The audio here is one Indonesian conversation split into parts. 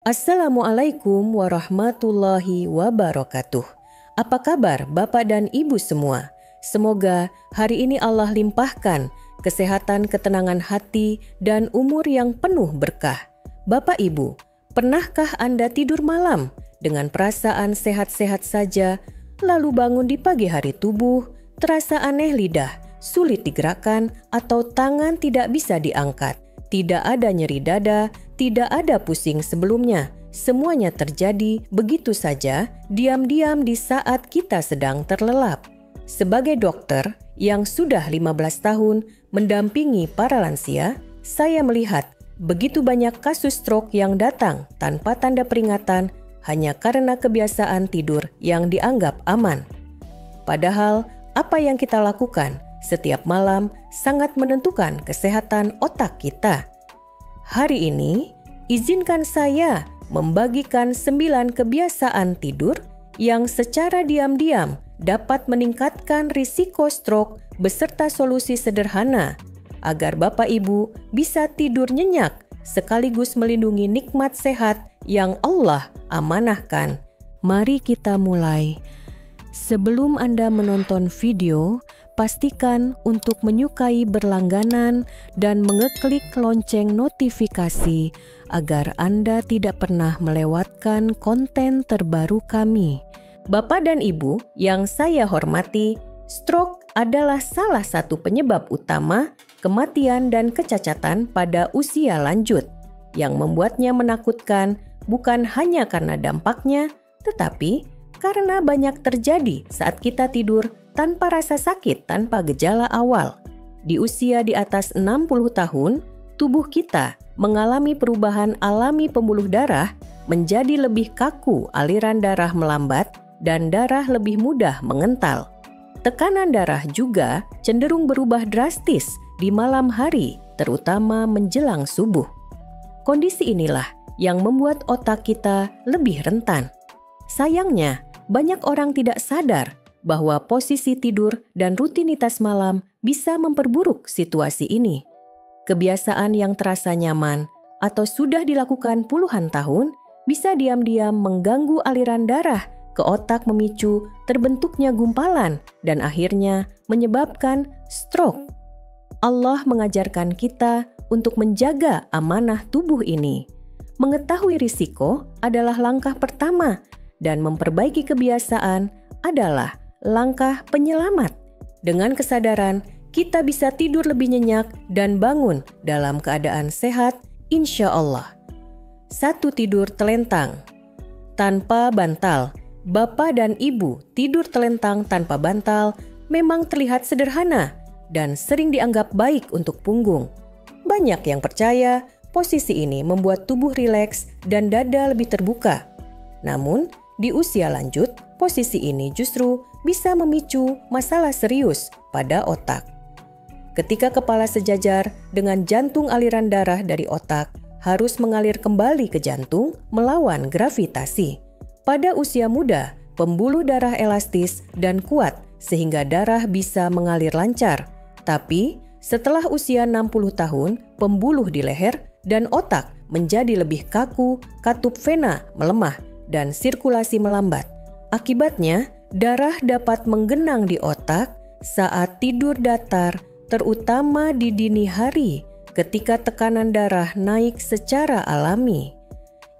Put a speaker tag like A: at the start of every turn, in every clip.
A: Assalamualaikum warahmatullahi wabarakatuh. Apa kabar Bapak dan Ibu semua? Semoga hari ini Allah limpahkan kesehatan, ketenangan hati, dan umur yang penuh berkah. Bapak Ibu, pernahkah Anda tidur malam dengan perasaan sehat-sehat saja, lalu bangun di pagi hari tubuh, terasa aneh lidah, sulit digerakkan, atau tangan tidak bisa diangkat? Tidak ada nyeri dada, tidak ada pusing sebelumnya. Semuanya terjadi begitu saja, diam-diam di saat kita sedang terlelap. Sebagai dokter yang sudah 15 tahun mendampingi para lansia, saya melihat begitu banyak kasus stroke yang datang tanpa tanda peringatan hanya karena kebiasaan tidur yang dianggap aman. Padahal, apa yang kita lakukan setiap malam sangat menentukan kesehatan otak kita. Hari ini, izinkan saya membagikan 9 kebiasaan tidur yang secara diam-diam dapat meningkatkan risiko stroke beserta solusi sederhana agar Bapak Ibu bisa tidur nyenyak sekaligus melindungi nikmat sehat yang Allah amanahkan. Mari kita mulai. Sebelum Anda menonton video, pastikan untuk menyukai berlangganan dan mengeklik lonceng notifikasi agar Anda tidak pernah melewatkan konten terbaru kami. Bapak dan Ibu yang saya hormati, stroke adalah salah satu penyebab utama kematian dan kecacatan pada usia lanjut yang membuatnya menakutkan bukan hanya karena dampaknya, tetapi karena banyak terjadi saat kita tidur tanpa rasa sakit, tanpa gejala awal. Di usia di atas 60 tahun, tubuh kita mengalami perubahan alami pembuluh darah menjadi lebih kaku, aliran darah melambat, dan darah lebih mudah mengental. Tekanan darah juga cenderung berubah drastis di malam hari, terutama menjelang subuh. Kondisi inilah yang membuat otak kita lebih rentan. Sayangnya, banyak orang tidak sadar bahwa posisi tidur dan rutinitas malam bisa memperburuk situasi ini. Kebiasaan yang terasa nyaman atau sudah dilakukan puluhan tahun bisa diam-diam mengganggu aliran darah ke otak, memicu terbentuknya gumpalan dan akhirnya menyebabkan stroke. Allah mengajarkan kita untuk menjaga amanah tubuh ini. Mengetahui risiko adalah langkah pertama, dan memperbaiki kebiasaan adalah langkah penyelamat. Dengan kesadaran, kita bisa tidur lebih nyenyak dan bangun dalam keadaan sehat, insya Allah. 1. Tidur telentang tanpa bantal. Bapak dan Ibu tidur telentang tanpa bantal memang terlihat sederhana dan sering dianggap baik untuk punggung. Banyak yang percaya posisi ini membuat tubuh rileks dan dada lebih terbuka. Namun, di usia lanjut, posisi ini justru bisa memicu masalah serius pada otak. Ketika kepala sejajar dengan jantung, aliran darah dari otak harus mengalir kembali ke jantung melawan gravitasi. Pada usia muda, pembuluh darah elastis dan kuat sehingga darah bisa mengalir lancar. Tapi setelah usia 60 tahun, pembuluh di leher dan otak menjadi lebih kaku, katup vena melemah, dan sirkulasi melambat. Akibatnya, darah dapat menggenang di otak saat tidur datar, terutama di dini hari ketika tekanan darah naik secara alami.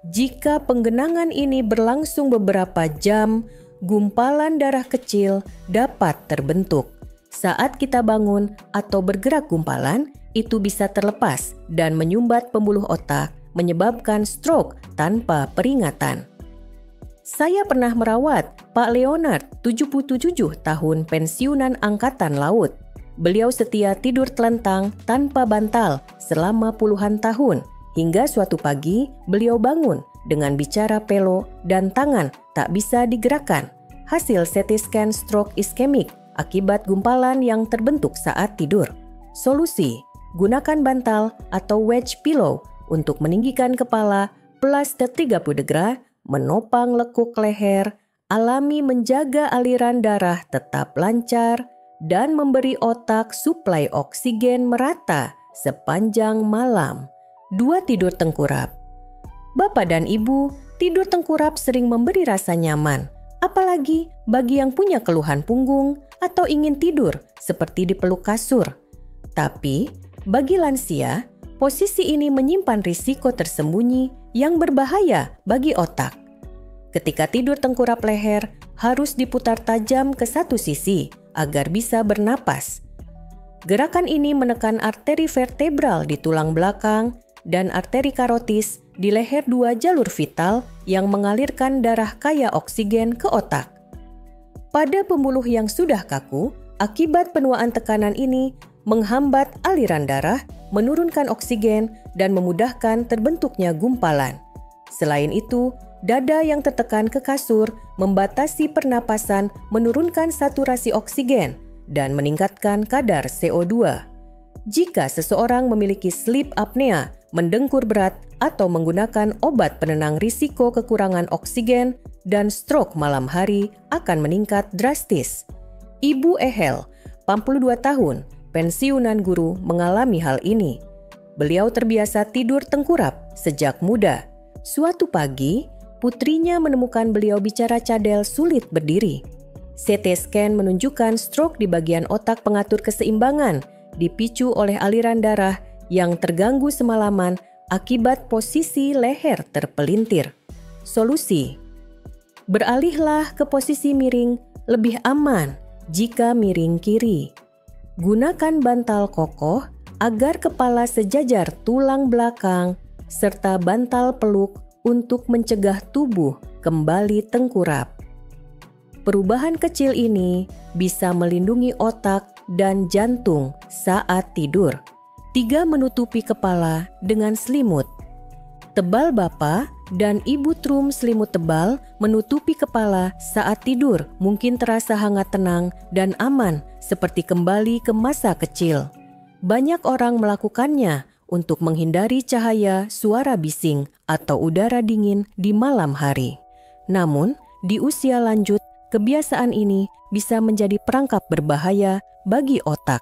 A: Jika penggenangan ini berlangsung beberapa jam, gumpalan darah kecil dapat terbentuk. Saat kita bangun atau bergerak, gumpalan itu bisa terlepas dan menyumbat pembuluh otak, menyebabkan stroke tanpa peringatan. Saya pernah merawat Pak Leonard, 77 tahun, pensiunan Angkatan Laut. Beliau setia tidur telentang tanpa bantal selama puluhan tahun. Hingga suatu pagi, beliau bangun dengan bicara pelo dan tangan tak bisa digerakkan. Hasil CT scan stroke iskemik akibat gumpalan yang terbentuk saat tidur. Solusi, gunakan bantal atau wedge pillow untuk meninggikan kepala plus 30 derajat, menopang lekuk leher, alami menjaga aliran darah tetap lancar, dan memberi otak suplai oksigen merata sepanjang malam. 2. Tidur tengkurap. Bapak dan Ibu, tidur tengkurap sering memberi rasa nyaman, apalagi bagi yang punya keluhan punggung atau ingin tidur seperti dipeluk kasur. Tapi, bagi lansia, posisi ini menyimpan risiko tersembunyi yang berbahaya bagi otak. Ketika tidur tengkurap, leher harus diputar tajam ke satu sisi agar bisa bernapas. Gerakan ini menekan arteri vertebral di tulang belakang dan arteri karotis di leher, dua jalur vital yang mengalirkan darah kaya oksigen ke otak. Pada pembuluh yang sudah kaku, akibat penuaan tekanan ini menghambat aliran darah, menurunkan oksigen, dan memudahkan terbentuknya gumpalan. Selain itu, dada yang tertekan ke kasur membatasi pernapasan, menurunkan saturasi oksigen, dan meningkatkan kadar CO2. Jika seseorang memiliki sleep apnea, mendengkur berat, atau menggunakan obat penenang, risiko kekurangan oksigen dan stroke malam hari akan meningkat drastis. Ibu Ehel, 42 tahun, pensiunan guru, mengalami hal ini. Beliau terbiasa tidur tengkurap sejak muda. Suatu pagi, putrinya menemukan beliau bicara cadel, sulit berdiri. CT scan menunjukkan stroke di bagian otak pengatur keseimbangan, dipicu oleh aliran darah yang terganggu semalaman akibat posisi leher terpelintir. Solusi: beralihlah ke posisi miring, lebih aman jika miring kiri. Gunakan bantal kokoh agar kepala sejajar tulang belakang serta bantal peluk untuk mencegah tubuh kembali tengkurap. Perubahan kecil ini bisa melindungi otak dan jantung saat tidur. 3. Menutupi kepala dengan selimut. Tebal Bapak dan Ibu trum selimut tebal menutupi kepala saat tidur mungkin terasa hangat, tenang, dan aman seperti kembali ke masa kecil. Banyak orang melakukannya untuk menghindari cahaya, suara bising, atau udara dingin di malam hari. Namun, di usia lanjut, kebiasaan ini bisa menjadi perangkap berbahaya bagi otak.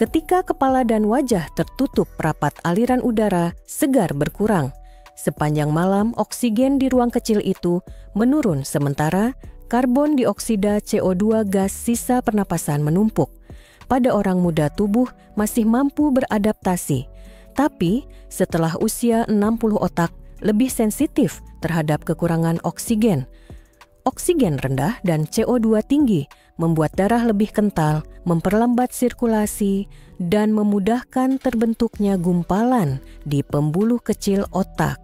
A: Ketika kepala dan wajah tertutup rapat, aliran udara segar berkurang. Sepanjang malam, oksigen di ruang kecil itu menurun, sementara karbon dioksida CO2 gas sisa pernapasan menumpuk. Pada orang muda, tubuh masih mampu beradaptasi. Tapi setelah usia 60, otak lebih sensitif terhadap kekurangan oksigen. Oksigen rendah dan CO2 tinggi membuat darah lebih kental, memperlambat sirkulasi, dan memudahkan terbentuknya gumpalan di pembuluh kecil otak.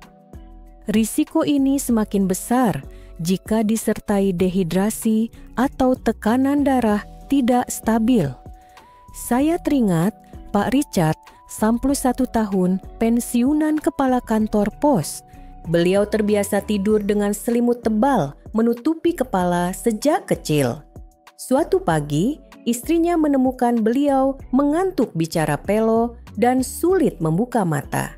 A: Risiko ini semakin besar jika disertai dehidrasi atau tekanan darah tidak stabil. Saya teringat Pak Richard, 61 tahun, pensiunan kepala kantor pos. Beliau terbiasa tidur dengan selimut tebal menutupi kepala sejak kecil. Suatu pagi, istrinya menemukan beliau mengantuk bicara pelo dan sulit membuka mata.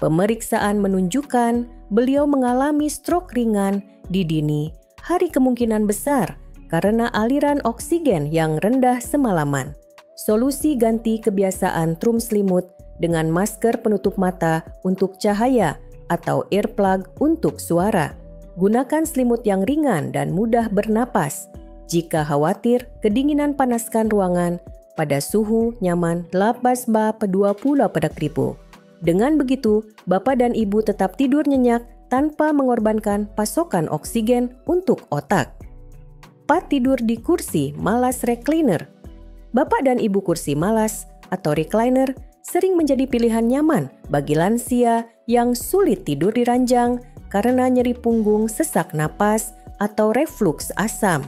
A: Pemeriksaan menunjukkan beliau mengalami stroke ringan di dini hari, kemungkinan besar karena aliran oksigen yang rendah semalaman. Solusi: ganti kebiasaan trum selimut dengan masker penutup mata untuk cahaya atau earplug untuk suara. Gunakan selimut yang ringan dan mudah bernapas. Jika khawatir kedinginan, panaskan ruangan pada suhu nyaman 18-20 pada ribu. Dengan begitu, Bapak dan Ibu tetap tidur nyenyak tanpa mengorbankan pasokan oksigen untuk otak. 4. Tidur di kursi malas recliner. Bapak dan Ibu, kursi malas atau recliner sering menjadi pilihan nyaman bagi lansia yang sulit tidur di ranjang karena nyeri punggung, sesak napas, atau refluks asam.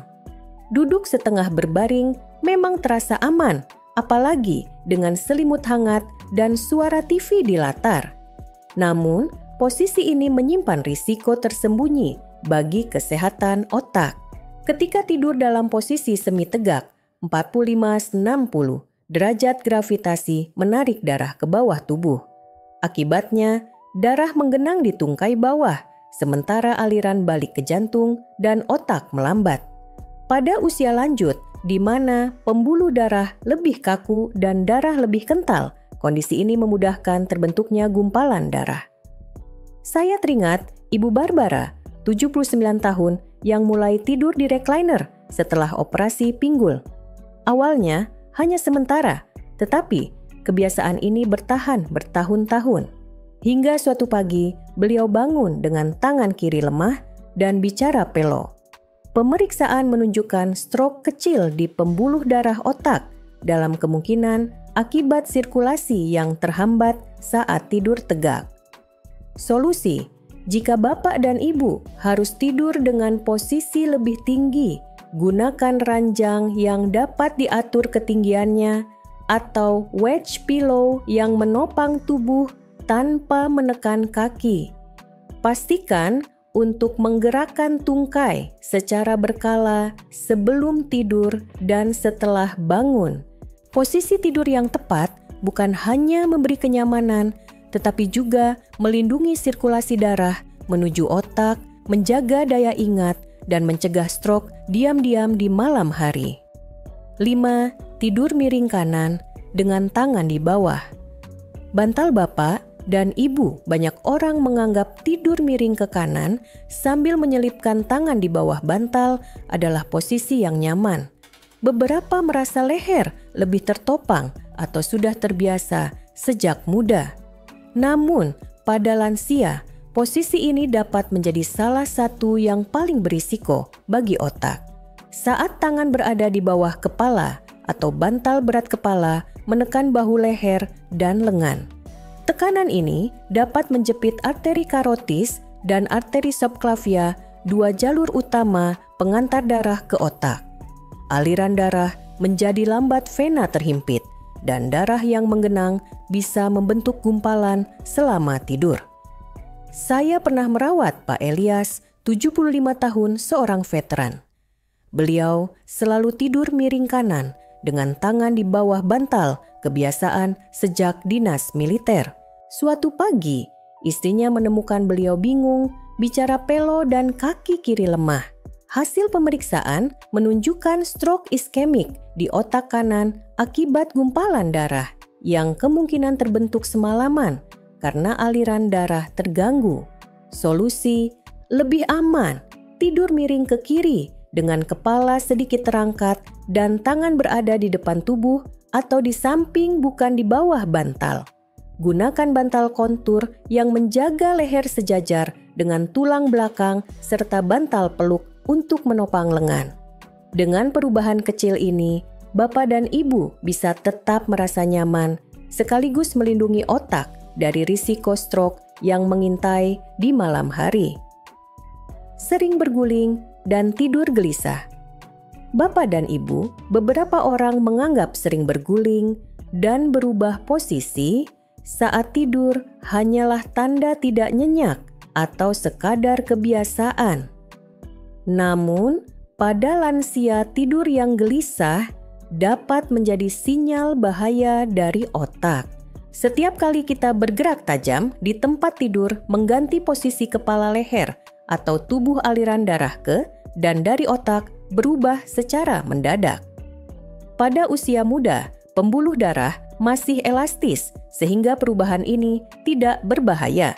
A: Duduk setengah berbaring memang terasa aman, apalagi dengan selimut hangat dan suara TV di latar. Namun, posisi ini menyimpan risiko tersembunyi bagi kesehatan otak. Ketika tidur dalam posisi semi tegak, 45-60 derajat gravitasi menarik darah ke bawah tubuh. Akibatnya, darah menggenang di tungkai bawah, sementara aliran balik ke jantung dan otak melambat. Pada usia lanjut, di mana pembuluh darah lebih kaku dan darah lebih kental, kondisi ini memudahkan terbentuknya gumpalan darah. Saya teringat Ibu Barbara, 79 tahun, yang mulai tidur di recliner setelah operasi pinggul. Awalnya hanya sementara, tetapi kebiasaan ini bertahan bertahun-tahun. Hingga suatu pagi, beliau bangun dengan tangan kiri lemah dan bicara pelo. Pemeriksaan menunjukkan stroke kecil di pembuluh darah otak, dalam kemungkinan akibat sirkulasi yang terhambat saat tidur tegak. Solusi: jika Bapak dan Ibu harus tidur dengan posisi lebih tinggi, gunakan ranjang yang dapat diatur ketinggiannya atau wedge pillow yang menopang tubuh tanpa menekan kaki. Pastikan untuk menggerakkan tungkai secara berkala sebelum tidur dan setelah bangun. Posisi tidur yang tepat bukan hanya memberi kenyamanan, tetapi juga melindungi sirkulasi darah menuju otak, menjaga daya ingat, dan mencegah stroke diam-diam di malam hari. 5. Tidur miring kanan dengan tangan di bawah. Bantal Bapak dan Ibu banyak orang menganggap tidur miring ke kanan sambil menyelipkan tangan di bawah bantal adalah posisi yang nyaman. Beberapa merasa leher lebih tertopang atau sudah terbiasa sejak muda. Namun, pada lansia, posisi ini dapat menjadi salah satu yang paling berisiko bagi otak. Saat tangan berada di bawah kepala atau bantal berat kepala menekan bahu leher dan lengan. Tekanan ini dapat menjepit arteri karotis dan arteri subclavia, dua jalur utama pengantar darah ke otak. Aliran darah menjadi lambat, vena terhimpit, dan darah yang menggenang bisa membentuk gumpalan selama tidur. Saya pernah merawat Pak Elias, 75 tahun, seorang veteran. Beliau selalu tidur miring kanan dengan tangan di bawah bantal, kebiasaan sejak dinas militer. Suatu pagi, istrinya menemukan beliau bingung, bicara pelo dan kaki kiri lemah. Hasil pemeriksaan menunjukkan stroke iskemik di otak kanan akibat gumpalan darah yang kemungkinan terbentuk semalaman karena aliran darah terganggu. Solusi: lebih aman, tidur miring ke kiri dengan kepala sedikit terangkat dan tangan berada di depan tubuh atau di samping bukan di bawah bantal. Gunakan bantal kontur yang menjaga leher sejajar dengan tulang belakang serta bantal peluk untuk menopang lengan. Dengan perubahan kecil ini, Bapak dan Ibu bisa tetap merasa nyaman sekaligus melindungi otak dari risiko stroke yang mengintai di malam hari. Sering berguling dan tidur gelisah. Bapak dan Ibu, beberapa orang menganggap sering berguling dan berubah posisi saat tidur hanyalah tanda tidak nyenyak atau sekadar kebiasaan. Namun, pada lansia tidur yang gelisah dapat menjadi sinyal bahaya dari otak. Setiap kali kita bergerak tajam di tempat tidur mengganti posisi kepala leher atau tubuh aliran darah ke dan dari otak berubah secara mendadak. Pada usia muda, pembuluh darah masih elastis sehingga perubahan ini tidak berbahaya.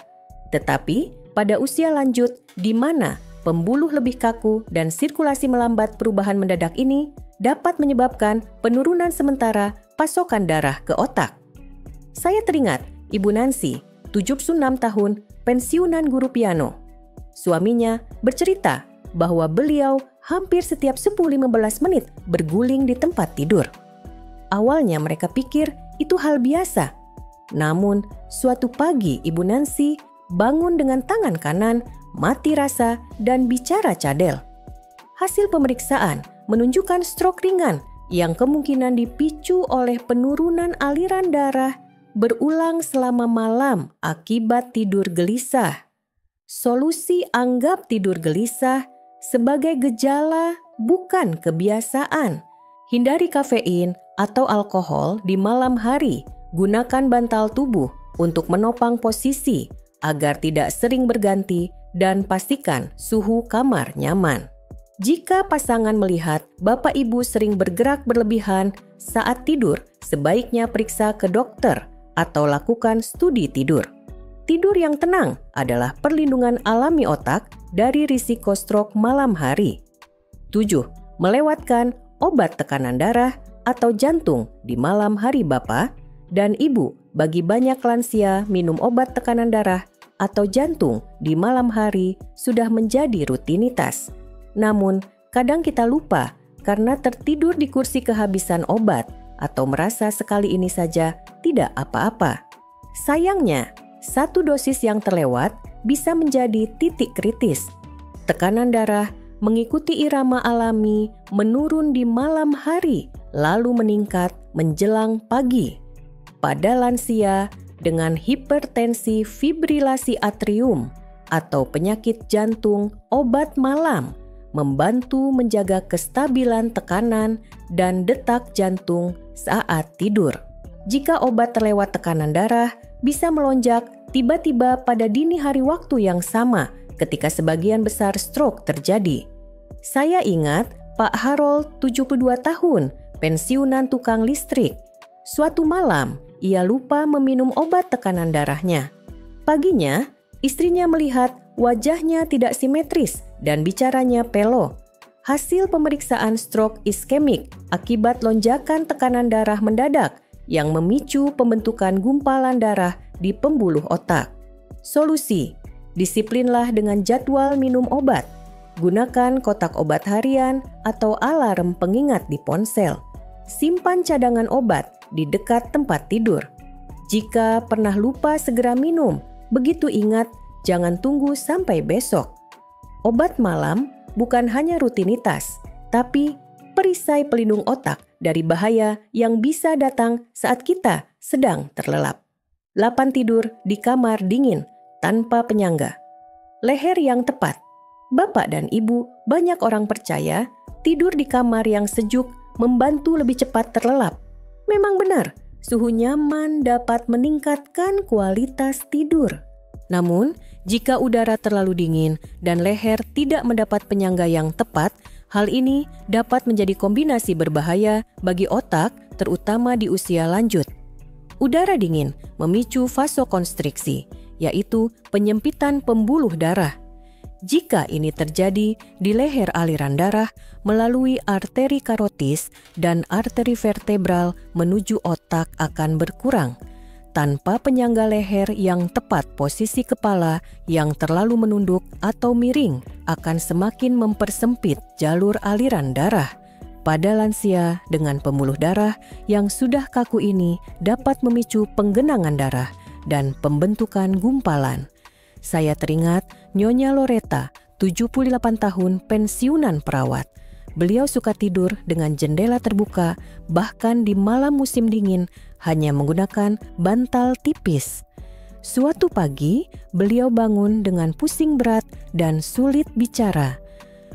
A: Tetapi pada usia lanjut di mana pembuluh lebih kaku dan sirkulasi melambat, perubahan mendadak ini dapat menyebabkan penurunan sementara pasokan darah ke otak. Saya teringat Ibu Nancy, 76 tahun, pensiunan guru piano. Suaminya bercerita bahwa beliau hampir setiap 10-15 menit berguling di tempat tidur. Awalnya mereka pikir itu hal biasa. Namun, suatu pagi Ibu Nancy bangun dengan tangan kanan mati rasa dan bicara cadel. Hasil pemeriksaan menunjukkan stroke ringan yang kemungkinan dipicu oleh penurunan aliran darah berulang selama malam akibat tidur gelisah. Solusi: anggap tidur gelisah sebagai gejala, bukan kebiasaan. Hindari kafein atau alkohol di malam hari. Gunakan bantal tubuh untuk menopang posisi agar tidak sering berganti dan pastikan suhu kamar nyaman. Jika pasangan melihat Bapak Ibu sering bergerak berlebihan saat tidur, sebaiknya periksa ke dokter atau lakukan studi tidur. Tidur yang tenang adalah perlindungan alami otak dari risiko stroke malam hari. 7. Melewatkan obat tekanan darah atau jantung di malam hari Bapak dan Ibu. Bagi banyak lansia, minum obat tekanan darah atau jantung di malam hari sudah menjadi rutinitas. Namun, kadang kita lupa karena tertidur di kursi kehabisan obat atau merasa sekali ini saja tidak apa-apa. Sayangnya, satu dosis yang terlewat bisa menjadi titik kritis. Tekanan darah mengikuti irama alami menurun di malam hari, lalu meningkat menjelang pagi. Pada lansia dengan hipertensi fibrilasi atrium atau penyakit jantung, obat malam membantu menjaga kestabilan tekanan dan detak jantung saat tidur. Jika obat terlewat tekanan darah bisa melonjak tiba-tiba pada dini hari waktu yang sama ketika sebagian besar stroke terjadi. Saya ingat Pak Harold, 72 tahun, pensiunan tukang listrik. Suatu malam, ia lupa meminum obat tekanan darahnya. Paginya, istrinya melihat wajahnya tidak simetris dan bicaranya pelo. Hasil pemeriksaan stroke iskemik akibat lonjakan tekanan darah mendadak yang memicu pembentukan gumpalan darah di pembuluh otak. Solusi, disiplinlah dengan jadwal minum obat. Gunakan kotak obat harian atau alarm pengingat di ponsel. Simpan cadangan obat di dekat tempat tidur. Jika pernah lupa segera minum, begitu ingat, jangan tunggu sampai besok. Obat malam bukan hanya rutinitas, tapi perisai pelindung otak dari bahaya yang bisa datang saat kita sedang terlelap. 8. Tidur di kamar dingin tanpa penyangga. Leher yang tepat. Bapak dan Ibu, banyak orang percaya tidur di kamar yang sejuk membantu lebih cepat terlelap. Memang benar, suhu nyaman dapat meningkatkan kualitas tidur. Namun, jika udara terlalu dingin dan leher tidak mendapat penyangga yang tepat, hal ini dapat menjadi kombinasi berbahaya bagi otak, terutama di usia lanjut. Udara dingin memicu vasokonstriksi, yaitu penyempitan pembuluh darah. Jika ini terjadi di leher aliran darah melalui arteri karotis dan arteri vertebral menuju otak akan berkurang. Tanpa penyangga leher yang tepat, posisi kepala yang terlalu menunduk atau miring akan semakin mempersempit jalur aliran darah. Pada lansia dengan pembuluh darah yang sudah kaku ini dapat memicu penggenangan darah dan pembentukan gumpalan. Saya teringat Nyonya Loretta, 78 tahun, pensiunan perawat. Beliau suka tidur dengan jendela terbuka, bahkan di malam musim dingin hanya menggunakan bantal tipis. Suatu pagi, beliau bangun dengan pusing berat dan sulit bicara.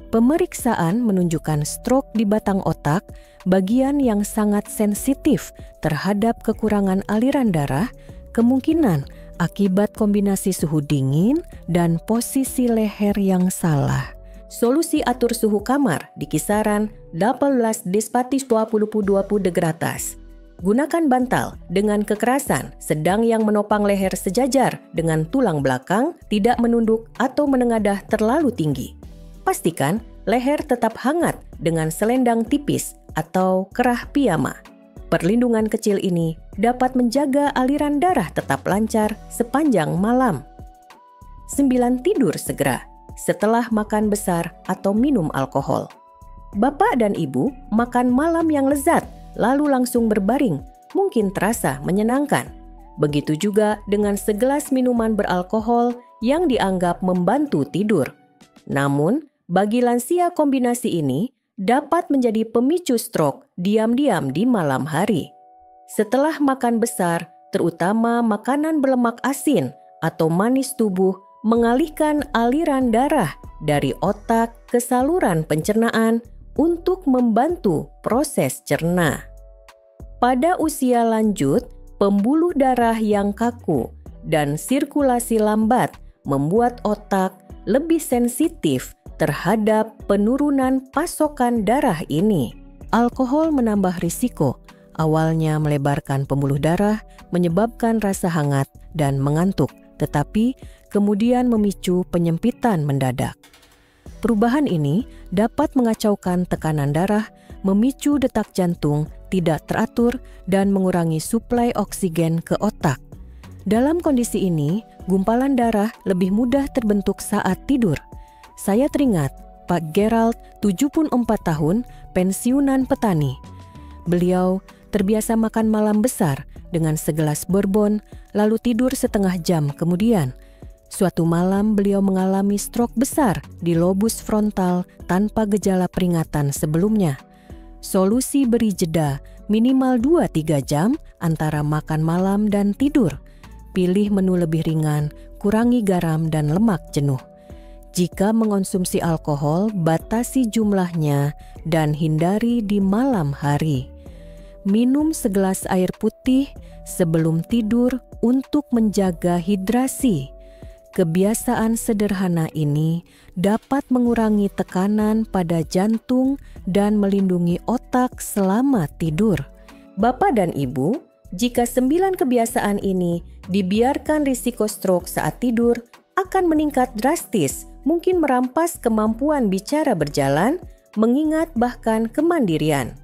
A: Pemeriksaan menunjukkan stroke di batang otak, bagian yang sangat sensitif terhadap kekurangan aliran darah, kemungkinan akibat kombinasi suhu dingin dan posisi leher yang salah. Solusi atur suhu kamar di kisaran 18 despatis 20 degratas. Gunakan bantal dengan kekerasan sedang yang menopang leher sejajar dengan tulang belakang, tidak menunduk atau menengadah terlalu tinggi. Pastikan leher tetap hangat dengan selendang tipis atau kerah piyama. Perlindungan kecil ini dapat menjaga aliran darah tetap lancar sepanjang malam. 9. Tidur segera setelah makan besar atau minum alkohol. Bapak dan Ibu makan malam yang lezat lalu langsung berbaring mungkin terasa menyenangkan. Begitu juga dengan segelas minuman beralkohol yang dianggap membantu tidur. Namun, bagi lansia kombinasi ini dapat menjadi pemicu stroke diam-diam di malam hari. Setelah makan besar, terutama makanan berlemak asin atau manis tubuh, mengalihkan aliran darah dari otak ke saluran pencernaan untuk membantu proses cerna. Pada usia lanjut, pembuluh darah yang kaku dan sirkulasi lambat membuat otak lebih sensitif terhadap penurunan pasokan darah ini. Alkohol menambah risiko, awalnya melebarkan pembuluh darah, menyebabkan rasa hangat dan mengantuk tetapi kemudian memicu penyempitan mendadak. Perubahan ini dapat mengacaukan tekanan darah, memicu detak jantung tidak teratur, dan mengurangi suplai oksigen ke otak. Dalam kondisi ini, gumpalan darah lebih mudah terbentuk saat tidur. Saya teringat Pak Gerald, 74 tahun, pensiunan petani. Beliau terbiasa makan malam besar dengan segelas bourbon, lalu tidur setengah jam kemudian. Suatu malam beliau mengalami stroke besar di lobus frontal tanpa gejala peringatan sebelumnya. Solusi beri jeda minimal 2-3 jam antara makan malam dan tidur. Pilih menu lebih ringan, kurangi garam dan lemak jenuh. Jika mengonsumsi alkohol, batasi jumlahnya dan hindari di malam hari. Minum segelas air putih sebelum tidur untuk menjaga hidrasi. Kebiasaan sederhana ini dapat mengurangi tekanan pada jantung dan melindungi otak selama tidur. Bapak dan Ibu, jika 9 kebiasaan ini dibiarkan, risiko stroke saat tidur akan meningkat drastis, mungkin merampas kemampuan bicara berjalan, mengingat bahkan kemandirian.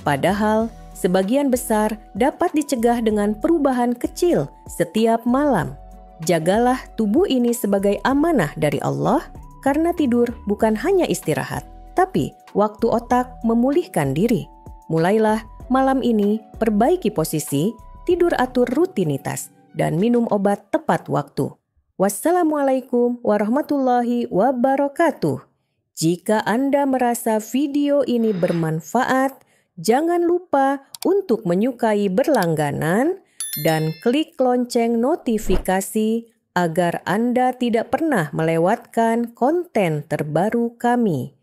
A: Padahal, sebagian besar dapat dicegah dengan perubahan kecil setiap malam. Jagalah tubuh ini sebagai amanah dari Allah, karena tidur bukan hanya istirahat, tapi waktu otak memulihkan diri. Mulailah malam ini perbaiki posisi, tidur atur rutinitas, dan minum obat tepat waktu. Wassalamualaikum warahmatullahi wabarakatuh. Jika Anda merasa video ini bermanfaat, jangan lupa untuk menyukai berlangganan dan klik lonceng notifikasi agar Anda tidak pernah melewatkan konten terbaru kami.